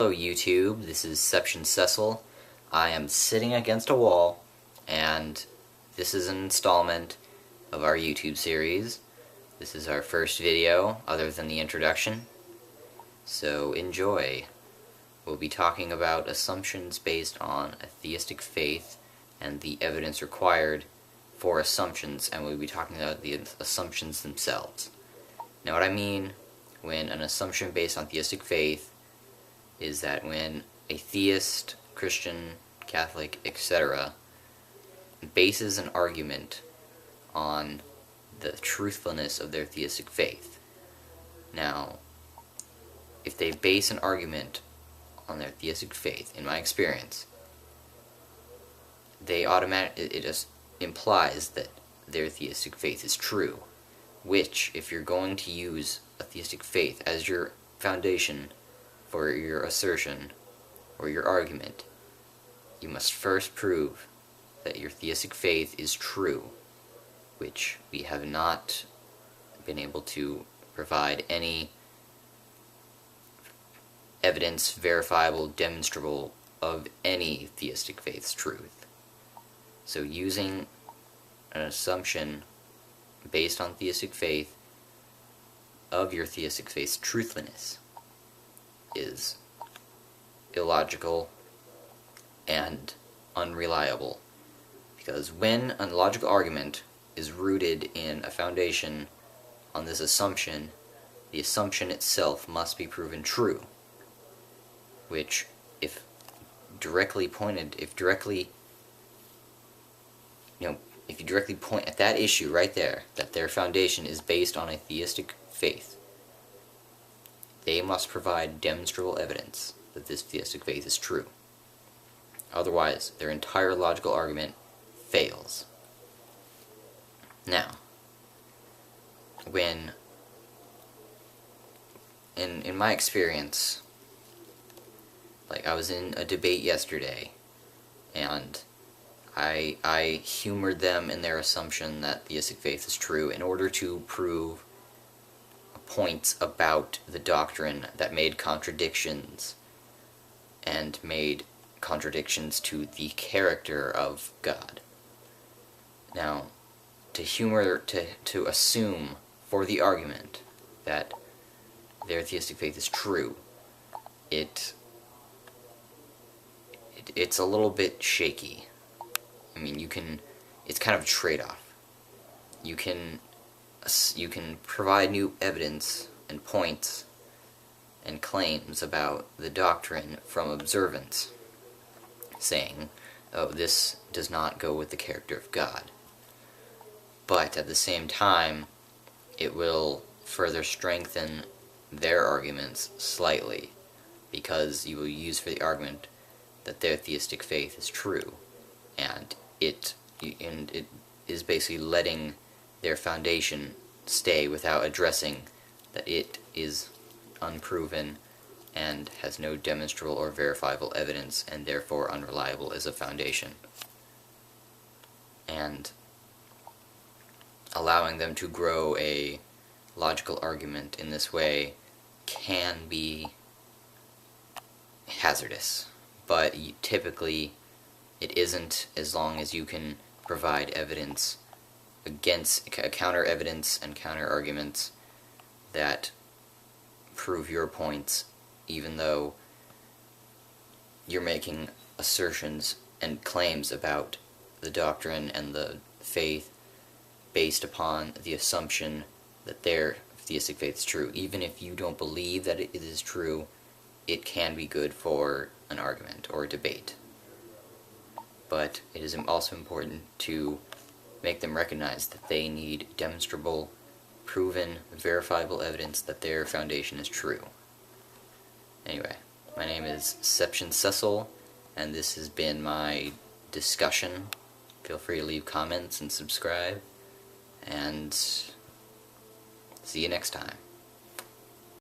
Hello YouTube, this is CeptionCecil. I am sitting against a wall, and this is an installment of our YouTube series. This is our first video, other than the introduction, so enjoy. We'll be talking about assumptions based on a theistic faith and the evidence required for assumptions, and we'll be talking about the assumptions themselves. Now, what I mean when an assumption based on theistic faith is that when a theist, Christian, Catholic, etc. bases an argument on the truthfulness of their theistic faith. Now, if they base an argument on their theistic faith, in my experience, it just implies that their theistic faith is true, which, if you're going to use a theistic faith as your foundation for your assertion or your argument, you must first prove that your theistic faith is true, which we have not been able to provide any evidence, verifiable, demonstrable, of any theistic faith's truth. So using an assumption based on theistic faith of your theistic faith's truthfulness is illogical and unreliable, because when a logical argument is rooted in a foundation on this assumption, the assumption itself must be proven true, which, if you directly point at that issue right there, that their foundation is based on a theistic faith, they must provide demonstrable evidence that this theistic faith is true. Otherwise, their entire logical argument fails. Now, when, in my experience, like, I was in a debate yesterday, and I humored them in their assumption that theistic faith is true in order to prove points about the doctrine that made contradictions, and made contradictions to the character of God. Now, to assume for the argument that their theistic faith is true, it's a little bit shaky. I mean, it's kind of a trade-off. You can provide new evidence and points and claims about the doctrine from observance, saying, oh, this does not go with the character of God. But at the same time, it will further strengthen their arguments slightly, because you will use for the argument that their theistic faith is true, and it is basically letting their foundation stay without addressing that it is unproven and has no demonstrable or verifiable evidence, and therefore unreliable as a foundation. And allowing them to grow a logical argument in this way can be hazardous, but typically it isn't, as long as you can provide evidence against counter evidence and counter arguments that prove your points, even though you're making assertions and claims about the doctrine and the faith based upon the assumption that their theistic faith is true. Even if you don't believe that it is true, it can be good for an argument or a debate. But it is also important to make them recognize that they need demonstrable, proven, verifiable evidence that their foundation is true. Anyway, my name is CeptionCecil, and this has been my discussion. Feel free to leave comments and subscribe, and see you next time.